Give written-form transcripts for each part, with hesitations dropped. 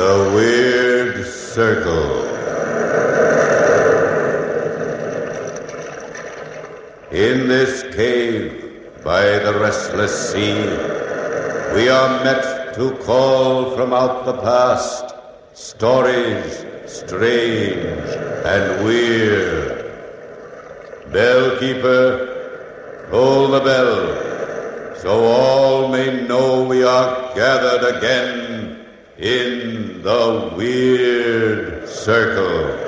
The Weird Circle. In this cave by the restless sea, we are met to call from out the past stories strange and weird. Bellkeeper, toll the bell, so all may know we are gathered again in the Weird Circle.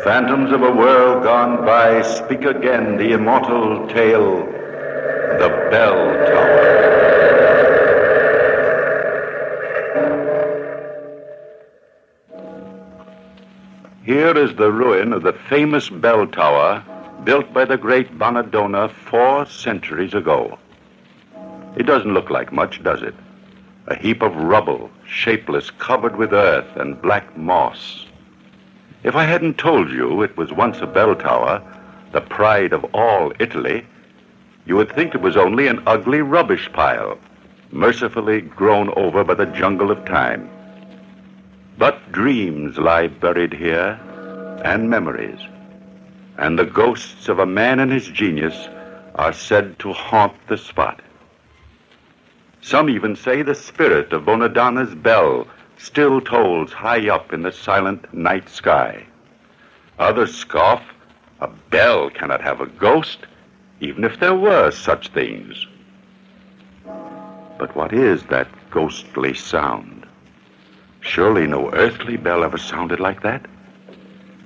Phantoms of a world gone by speak again the immortal tale, the Bell Tower. Here is the ruin of the famous Bell Tower built by the great Bonadonna 4 centuries ago. It doesn't look like much, does it? A heap of rubble, shapeless, covered with earth and black moss. If I hadn't told you it was once a bell tower, the pride of all Italy, you would think it was only an ugly rubbish pile, mercifully grown over by the jungle of time. But dreams lie buried here, and memories, and the ghosts of a man and his genius are said to haunt the spot. Some even say the spirit of Bonadonna's bell still tolls high up in the silent night sky. Others scoff, a bell cannot have a ghost, even if there were such things. But what is that ghostly sound? Surely no earthly bell ever sounded like that.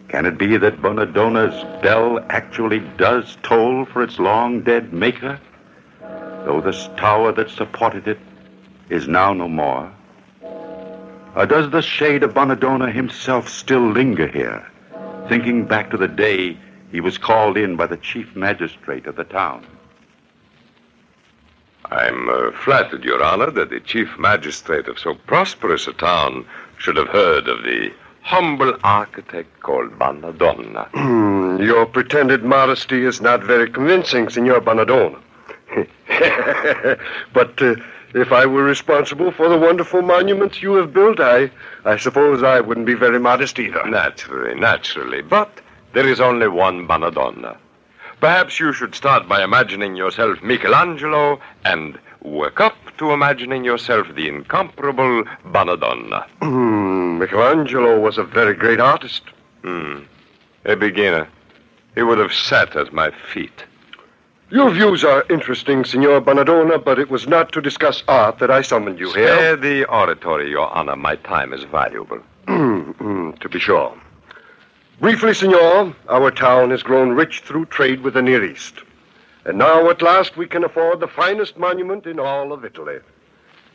Can it be that Bonadonna's bell actually does toll for its long-dead maker, though the tower that supported it is now no more? Or does the shade of Bonadonna himself still linger here, thinking back to the day he was called in by the chief magistrate of the town? I'm flattered, Your Honor, that the chief magistrate of so prosperous a town should have heard of the humble architect called Bonadonna. Your pretended modesty is not very convincing, Signor Bonadonna. But if I were responsible for the wonderful monuments you have built, I suppose I wouldn't be very modest either. Naturally. But there is only one Bonadonna. Perhaps you should start by imagining yourself Michelangelo and work up to imagining yourself the incomparable Bonadonna. Michelangelo was a very great artist. A beginner. He would have sat at my feet. Your views are interesting, Signor Bonadonna, but it was not to discuss art that I summoned you here. Spare the oratory, Your Honor. My time is valuable. To be sure. Briefly, Signor, our town has grown rich through trade with the Near East. And now, at last, we can afford the finest monument in all of Italy.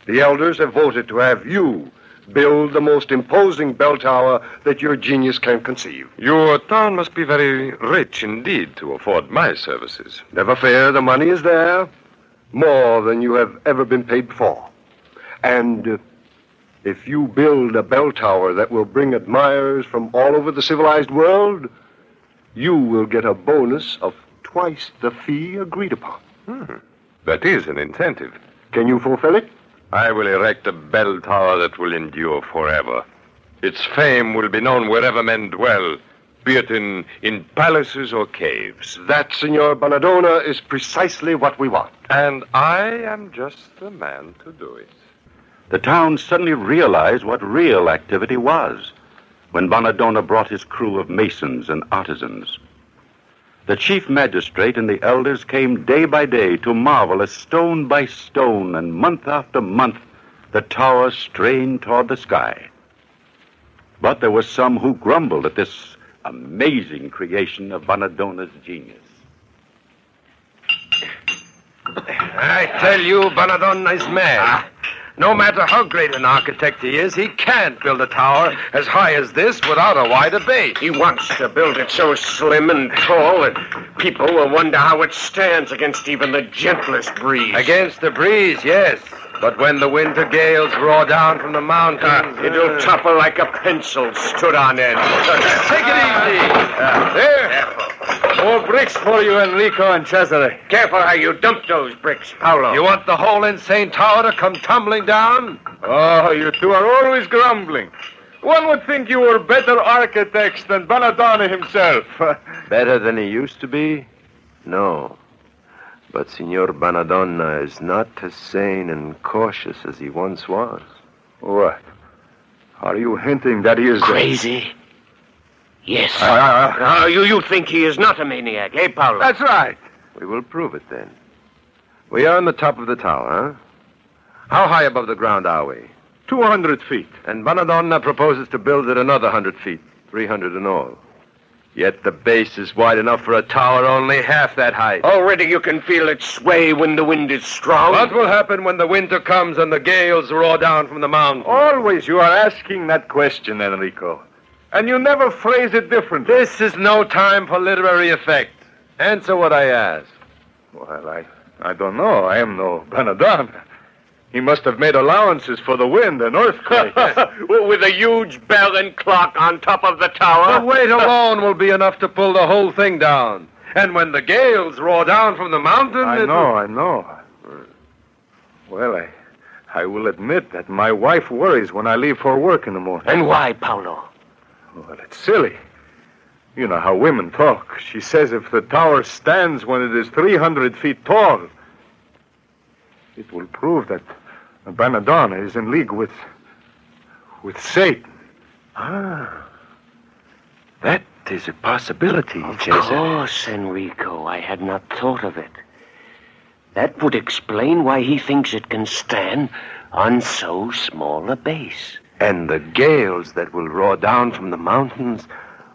The elders have voted to have you build the most imposing bell tower that your genius can conceive. Your town must be very rich indeed to afford my services. Never fear, the money is there. More than you have ever been paid before. And if you build a bell tower that will bring admirers from all over the civilized world, you will get a bonus of twice the fee agreed upon. That is an incentive. Can you fulfill it? I will erect a bell tower that will endure forever. Its fame will be known wherever men dwell, be it in palaces or caves. That, Signor Bonadonna, is precisely what we want. And I am just the man to do it. The town suddenly realized what real activity was when Bonadonna brought his crew of masons and artisans. The chief magistrate and the elders came day by day to marvel as stone by stone and month after month the tower strained toward the sky. But there were some who grumbled at this amazing creation of Bonadonna's genius. I tell you, Bonadonna is mad. No matter how great an architect he is, he can't build a tower as high as this without a wider base. He wants to build it so slim and tall that people will wonder how it stands against even the gentlest breeze. Against the breeze, yes. But when the winter gales roar down from the mountains... It'll topple like a pencil stood on end. Take it easy. There. Careful. More bricks for you, Enrico and Cesare. Careful how you dump those bricks, Paolo. You want the whole insane tower to come tumbling down? Oh, you two are always grumbling. One would think you were better architects than Bonadonna himself. Better than he used to be? No. But Signor Bonadonna is not as sane and cautious as he once was. What? Are you hinting that he is... Crazy? Yes. You think he is not a maniac, eh, Paolo? That's right. We will prove it then. We are on the top of the tower, huh? How high above the ground are we? 200 feet. And Bonadonna proposes to build it another 100 feet, 300 in all. Yet the base is wide enough for a tower only half that height. Already you can feel it sway when the wind is strong. What will happen when the winter comes and the gales roar down from the mountains? Always you are asking that question, Enrico. And you never phrase it differently. This is no time for literary effect. Answer what I ask. Well, I don't know. I am no Bonadonna. He must have made allowances for the wind and earthquake. With a huge bell and clock on top of the tower. The weight alone will be enough to pull the whole thing down. And when the gales roar down from the mountain... I know. Well, I will admit that my wife worries when I leave for work in the morning. And why, Paolo? Well, it's silly. You know how women talk. She says if the tower stands when it is 300 feet tall, it will prove that Bonadonna is in league with Satan. That is a possibility, Of course, Enrico. I had not thought of it. That would explain why he thinks it can stand on so small a base. And the gales that will roar down from the mountains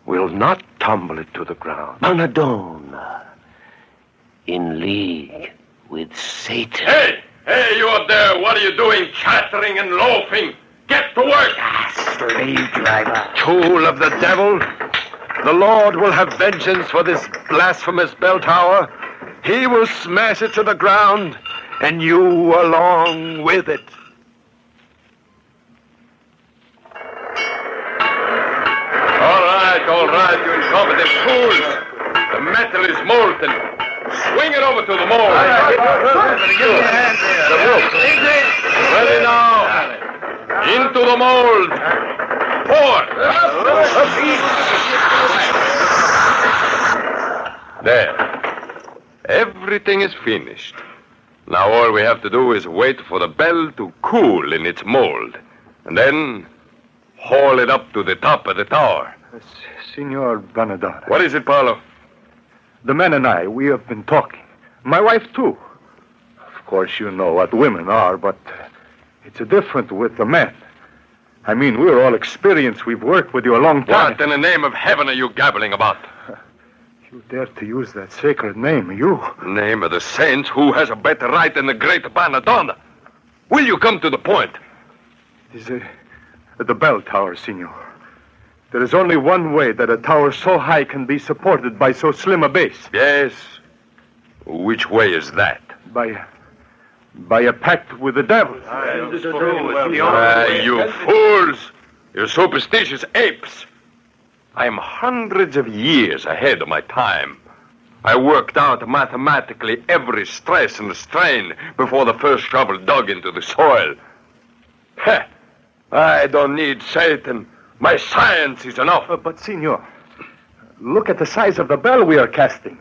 will not tumble it to the ground. Bonadonna, in league with Satan. Hey, you up there, what are you doing, chattering and loafing? Get to work! Slave driver. Tool of the devil, the Lord will have vengeance for this blasphemous bell tower. He will smash it to the ground, and you along with it. All right, you incompetent fools. The metal is molten. Swing it over to the mold. Ready now. Into the mold. Pour. There. Everything is finished. Now all we have to do is wait for the bell to cool in its mold. And then haul it up to the top of the tower. Signor Bonadonna. What is it, Paolo? The men and I, we have been talking. My wife, too. Of course, you know what women are, but it's different with the men. I mean, we're all experienced. We've worked with you a long time. What in the name of heaven are you gabbling about? You dare to use that sacred name, you? Name of the saints, who has a better right than the great Bonadonna? Will you come to the point? Is it the bell tower, Signor? There is only one way that a tower so high can be supported by so slim a base. Yes. Which way is that? By a pact with the devil. You fools! You superstitious apes! I am hundreds of years ahead of my time. I worked out mathematically every stress and strain before the first shovel dug into the soil. Heh! I don't need Satan. My science is enough. But, Signor, look at the size of the bell we are casting.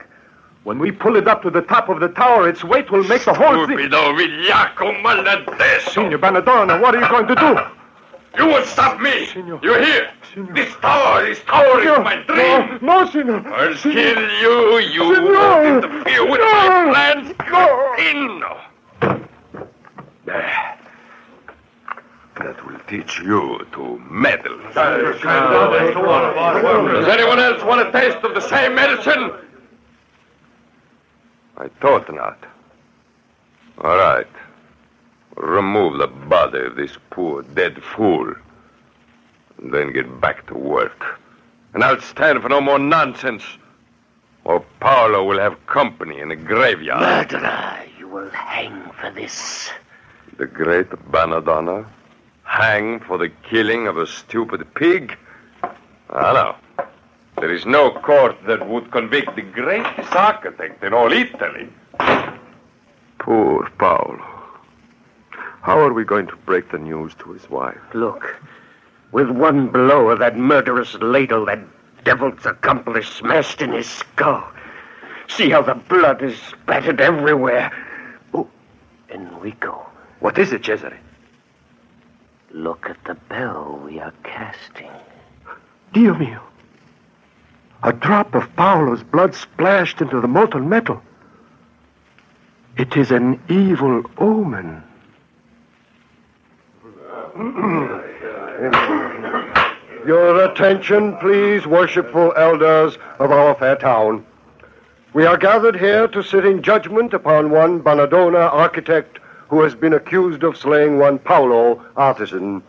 When we pull it up to the top of the tower, its weight will make the whole thing... Stupido vigliacco maladeso! Signor Bonadonna, what are you going to do? You will stop me! Signor. You hear? Signor. This tower is my dream! No, Signor! I'll kill you! You Signor. won't interfere with my plans! No. In! There. That will teach you to meddle. Does anyone else want a taste of the same medicine? I thought not. All right. Remove the body of this poor dead fool. And then get back to work. And I'll stand for no more nonsense. Or Paolo will have company in the graveyard. Murderer, you will hang for this. The great Banadonna? Hang for the killing of a stupid pig? I know. There is no court that would convict the greatest architect in all Italy. Poor Paolo. How are we going to break the news to his wife? Look, with one blow of that murderous ladle, that devil's accomplice smashed in his skull. See how the blood is spattered everywhere. Oh, Enrico. What is it, Cesare? Look at the bell we are casting. Dio mio. A drop of Paolo's blood splashed into the molten metal. It is an evil omen. Your attention, please, worshipful elders of our fair town. We are gathered here to sit in judgment upon one Banadonna architect who has been accused of slaying one Paolo artisan.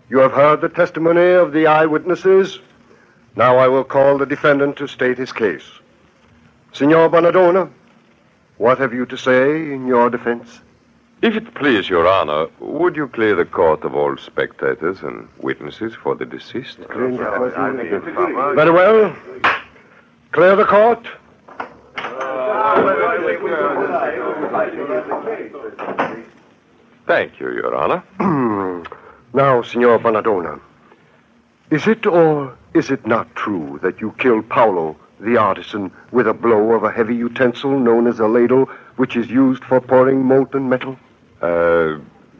You have heard the testimony of the eyewitnesses. Now I will call the defendant to state his case. Signor Banadonna, what have you to say in your defense? If it please your honor, would you clear the court of all spectators and witnesses for the deceased? Very well. Clear the court. Thank you, your honor. Now, Signor Banadonna, is it or is it not true that you killed Paolo, the artisan, with a blow of a heavy utensil known as a ladle, which is used for pouring molten metal?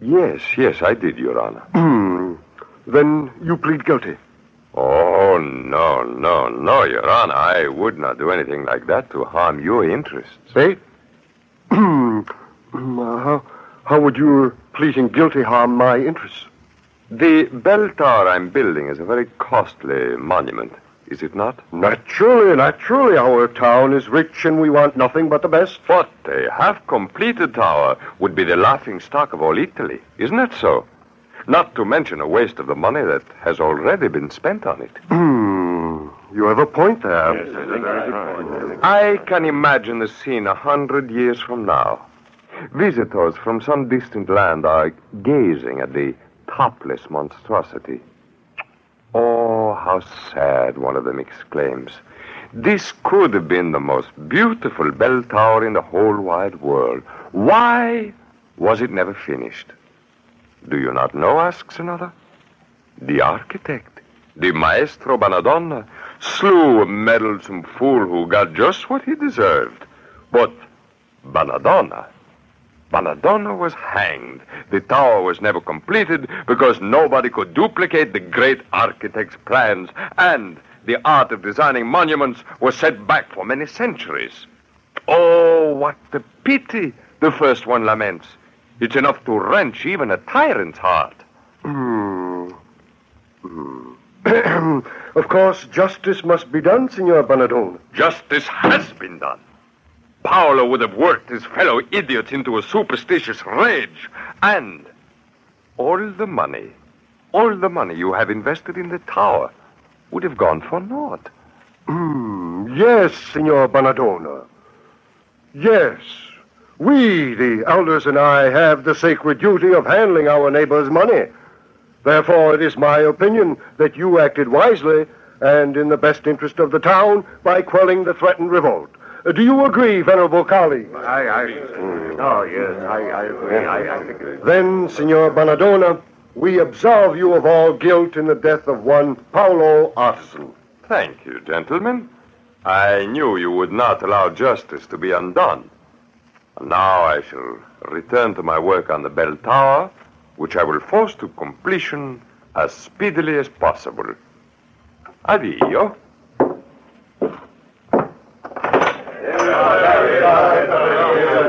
Yes, I did, your honor. Then you plead guilty. Oh, no, your honor. I would not do anything like that to harm your interests. Eh? How would your pleading guilty harm my interests? The bell tower I'm building is a very costly monument, is it not? Naturally. Our town is rich and we want nothing but the best. But a half-completed tower would be the laughing stock of all Italy, isn't it so? Not to mention a waste of the money that has already been spent on it. You have a point there. I can imagine the scene 100 years from now. Visitors from some distant land are gazing at the topless monstrosity. Oh, how sad, one of them exclaims. This could have been the most beautiful bell tower in the whole wide world. Why was it never finished? Do you not know, asks another. The architect, the Maestro Banadonna, slew a meddlesome fool who got just what he deserved. But Banadonna was hanged. The tower was never completed because nobody could duplicate the great architect's plans, and the art of designing monuments was set back for many centuries. Oh, what a pity, the first one laments. It's enough to wrench even a tyrant's heart. Of course, justice must be done, Signor Banadonna. Justice has been done. Paolo would have worked his fellow idiots into a superstitious rage. And all the money you have invested in the tower would have gone for naught. Yes, Signor Banadonna. Yes. We, the elders and I, have the sacred duty of handling our neighbor's money. Therefore, it is my opinion that you acted wisely and in the best interest of the town by quelling the threatened revolt. Do you agree, venerable colleague? I agree. I agree. Then, Signor Banadonna, we absolve you of all guilt in the death of one Paolo artisan. Thank you, gentlemen. I knew you would not allow justice to be undone. And now I shall return to my work on the bell tower, which I will force to completion as speedily as possible. Addio.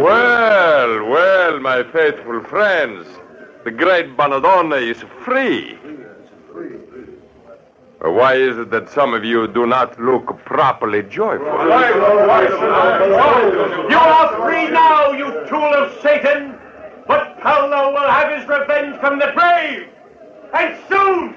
Well, my faithful friends, the great Banadonna is free. Why is it that some of you do not look properly joyful? You are free now, you tool of Satan! But Paolo will have his revenge from the grave! And soon!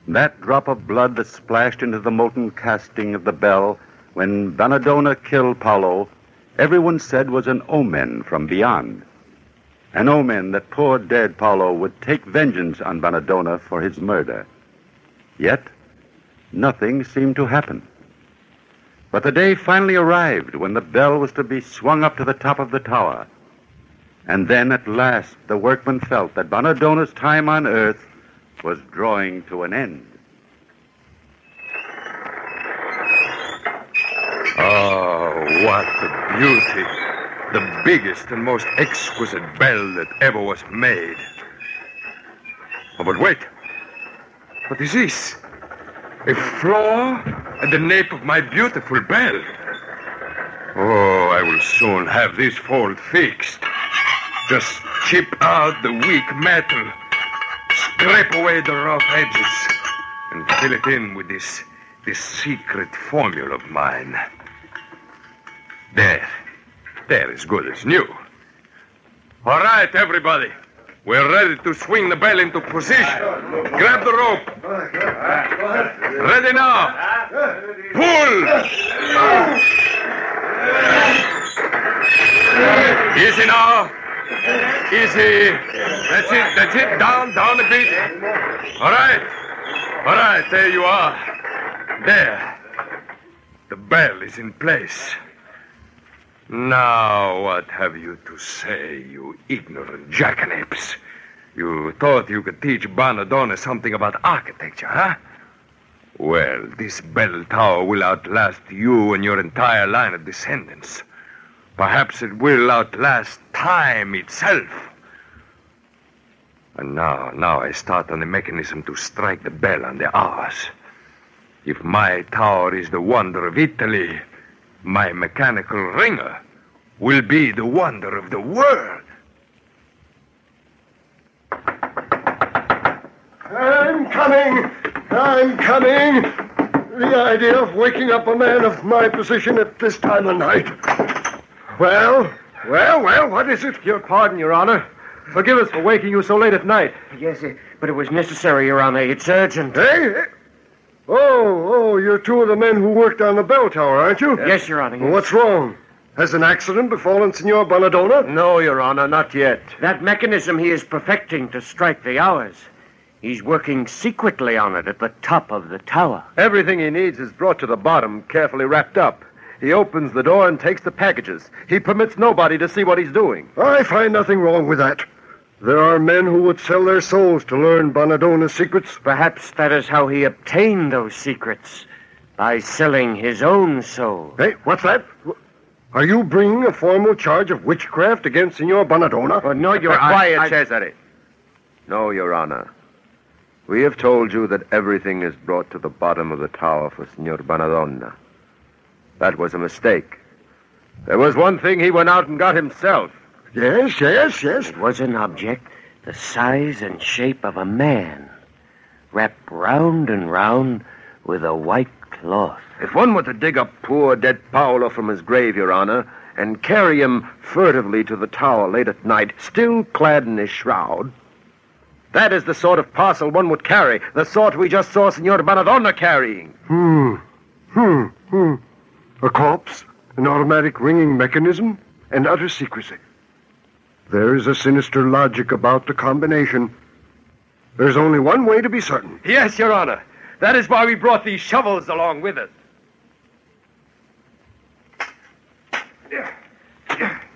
That drop of blood that splashed into the molten casting of the bell when Bonadonna killed Paolo, everyone said was an omen from beyond. An omen that poor dead Paolo would take vengeance on Bonadonna for his murder. Yet, nothing seemed to happen. But the day finally arrived when the bell was to be swung up to the top of the tower. And then at last the workmen felt that Bonadonna's time on earth was drawing to an end. Oh, what a beauty. The biggest and most exquisite bell that ever was made. Oh, but wait. What is this? A flaw at the nape of my beautiful bell. Oh, I will soon have this fault fixed. Just chip out the weak metal, scrape away the rough edges, and fill it in with this secret formula of mine. There is good as new. All right, everybody. We're ready to swing the bell into position. Grab the rope. Ready now. Pull. Easy now. Easy. That's it. Down a bit. All right, there you are. There. The bell is in place. Now, what have you to say, you ignorant jackanapes? You thought you could teach Bonadonna something about architecture, huh? Well, this bell tower will outlast you and your entire line of descendants. Perhaps it will outlast time itself. And now I start on the mechanism to strike the bell on the hours. If my tower is the wonder of Italy, my mechanical ringer will be the wonder of the world. I'm coming. The idea of waking up a man of my position at this time of night. Well, what is it? Your pardon, Your Honor. Forgive us for waking you so late at night. Yes, but it was necessary, Your Honor. It's urgent. Hey? Oh, you're two of the men who worked on the bell tower, aren't you? Yes, Your Honor. Yes. Well, what's wrong? Has an accident befallen Signor Bonadonna? No, Your Honor, not yet. That mechanism he is perfecting to strike the hours. He's working secretly on it at the top of the tower. Everything he needs is brought to the bottom, carefully wrapped up. He opens the door and takes the packages. He permits nobody to see what he's doing. I find nothing wrong with that. There are men who would sell their souls to learn Bonadonna's secrets. Perhaps that is how he obtained those secrets, by selling his own soul. Hey, what's that? Are you bringing a formal charge of witchcraft against Signor Bonadonna? Oh, no, Your Honor. Quiet, Cesare. No, Your Honor. We have told you that everything is brought to the bottom of the tower for Signor Bonadonna. That was a mistake. There was one thing he went out and got himself. Yes. It was an object the size and shape of a man, wrapped round and round with a white cloth. If one were to dig up poor dead Paolo from his grave, Your Honor, and carry him furtively to the tower late at night, still clad in his shroud, that is the sort of parcel one would carry, the sort we just saw Signor Bonadonna carrying. A corpse, an automatic ringing mechanism, and utter secrecy. There is a sinister logic about the combination. There's only one way to be certain. Yes, Your Honor. That is why we brought these shovels along with us.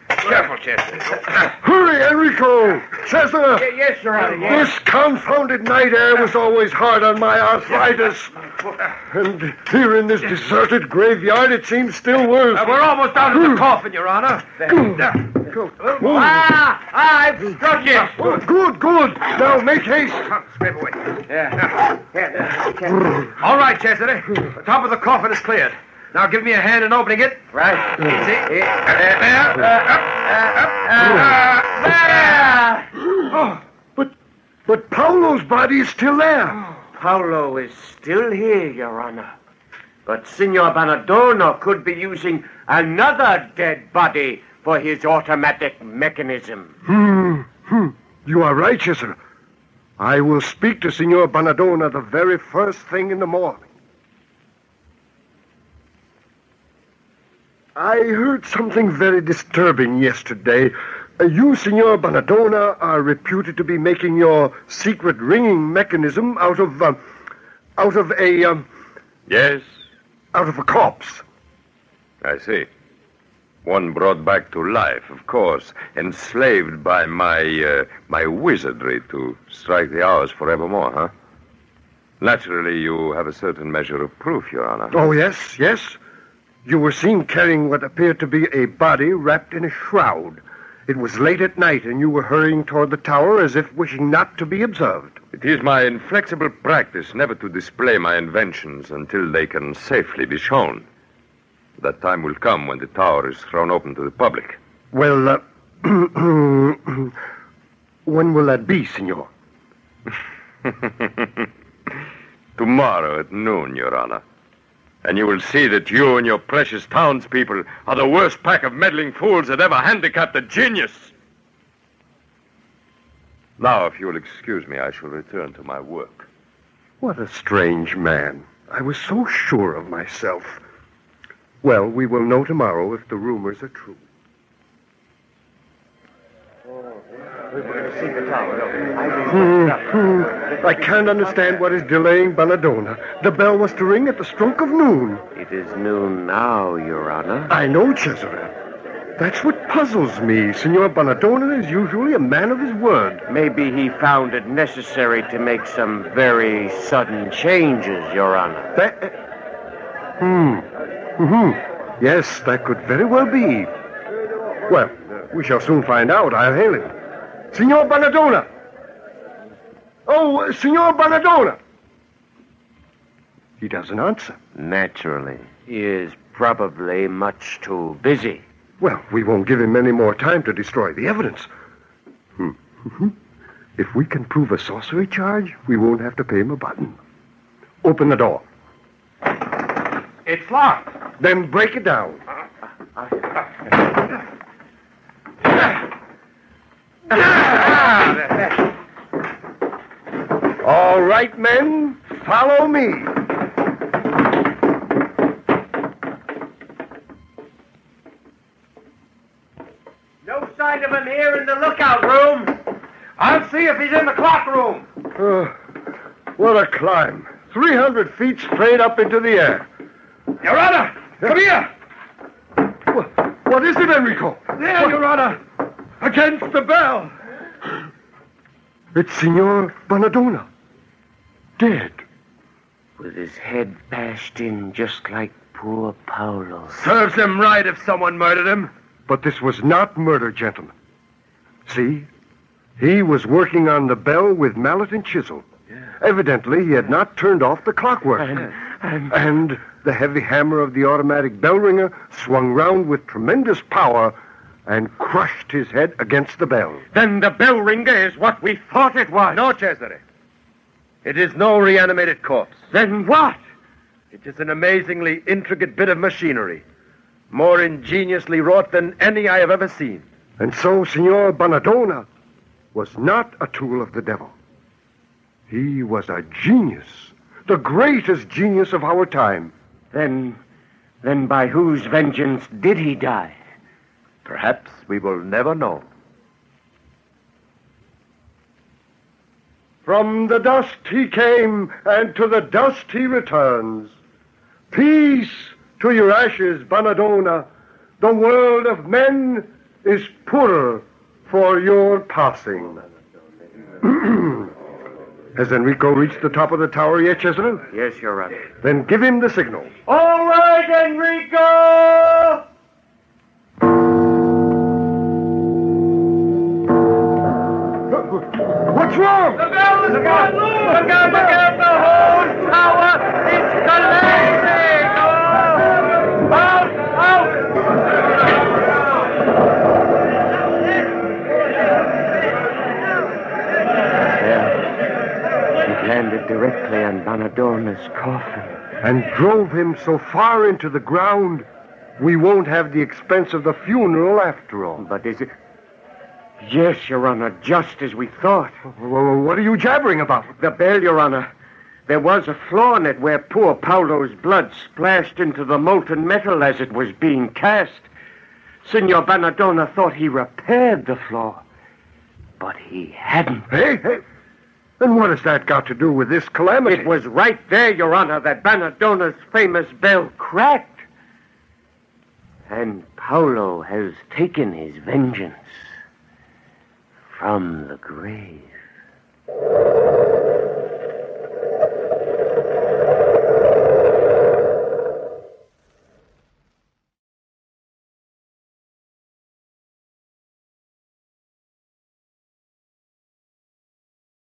Careful, Chester. Hurry, Enrico! Cesar! Yes, Your Honor, yes. This confounded night air was always hard on my arthritis. And here in this deserted graveyard, it seems still worse. We're almost out of the coffin, Your Honor. I've struck it. Good, good. Now make haste. Scrape away. All right, Chastity. The top of the coffin is cleared. Now give me a hand in opening it. Right. Easy. But Paolo's body is still there. Paolo is still here, Your Honor. But Signor Bonadonna could be using another dead body for his automatic mechanism. You are right, Cesare. I will speak to Signor Bonadonna the very first thing in the morning. I heard something very disturbing yesterday. You, Signor Bonadonna, are reputed to be making your secret ringing mechanism out of a Yes, corpse. I see. One brought back to life, of course, enslaved by my wizardry to strike the hours forevermore, huh? Naturally, you have a certain measure of proof, Your Honor. Oh, yes, yes. You were seen carrying what appeared to be a body wrapped in a shroud. It was late at night, and you were hurrying toward the tower as if wishing not to be observed. It is my inflexible practice never to display my inventions until they can safely be shown. That time will come when the tower is thrown open to the public. Well, when will that be, Signor? Tomorrow at noon, Your Honor. And you will see that you and your precious townspeople are the worst pack of meddling fools that ever handicapped a genius. Now, if you will excuse me, I shall return to my work. What a strange man. I was so sure of myself. Well, we will know tomorrow if the rumors are true. I can't understand what is delaying Bonadonna. The bell was to ring at the stroke of noon. It is noon now, Your Honor. I know, Cesare. That's what puzzles me. Signor Bonadonna is usually a man of his word. Maybe he found it necessary to make some very sudden changes, Your Honor. Yes, that could very well be. Well, we shall soon find out. I'll hail him. Signor Bonadonna! Oh, Signor Bonadonna! He doesn't answer. Naturally. He is probably much too busy. Well, we won't give him any more time to destroy the evidence. If we can prove a sorcery charge, we won't have to pay him a button. Open the door. It's locked. Then break it down. All right, men, follow me. No sign of him here in the lookout room. I'll see if he's in the clock room. What a climb. 300 feet straight up into the air. Your Honor, come here. What is it, Enrico? There, Your Honor. Against the bell. It's Signor Bonadonna. Dead. With his head bashed in just like poor Paolo's. Serves him right if someone murdered him. But this was not murder, gentlemen. See? He was working on the bell with mallet and chisel. Evidently, he had not turned off the clockwork. And the heavy hammer of the automatic bell ringer swung round with tremendous power and crushed his head against the bell. Then the bell ringer is what we thought it was. No, Cesare. It is no reanimated corpse. Then what? It is an amazingly intricate bit of machinery, more ingeniously wrought than any I have ever seen. And so Signor Bonadonna was not a tool of the devil. He was a genius, the greatest genius of our time. Then by whose vengeance did he die? Perhaps we will never know. From the dust he came, and to the dust he returns. Peace to your ashes, Bonadonna. The world of men is poorer for your passing. Has Enrico reached the top of the tower yet, Cesare? Yes, Your Honor. Then give him the signal. All right, Enrico! Banadona's coffin. And drove him so far into the ground, we won't have the expense of the funeral after all. But is it... Yes, Your Honor, just as we thought. Well, what are you jabbering about? The bell, Your Honor. There was a flaw in it where poor Paolo's blood splashed into the molten metal as it was being cast. Signor Banadona thought he repaired the flaw, but he hadn't. Hey! And what has that got to do with this calamity? It was right there, Your Honor, that Banadona's famous bell cracked. And Paolo has taken his vengeance from the grave.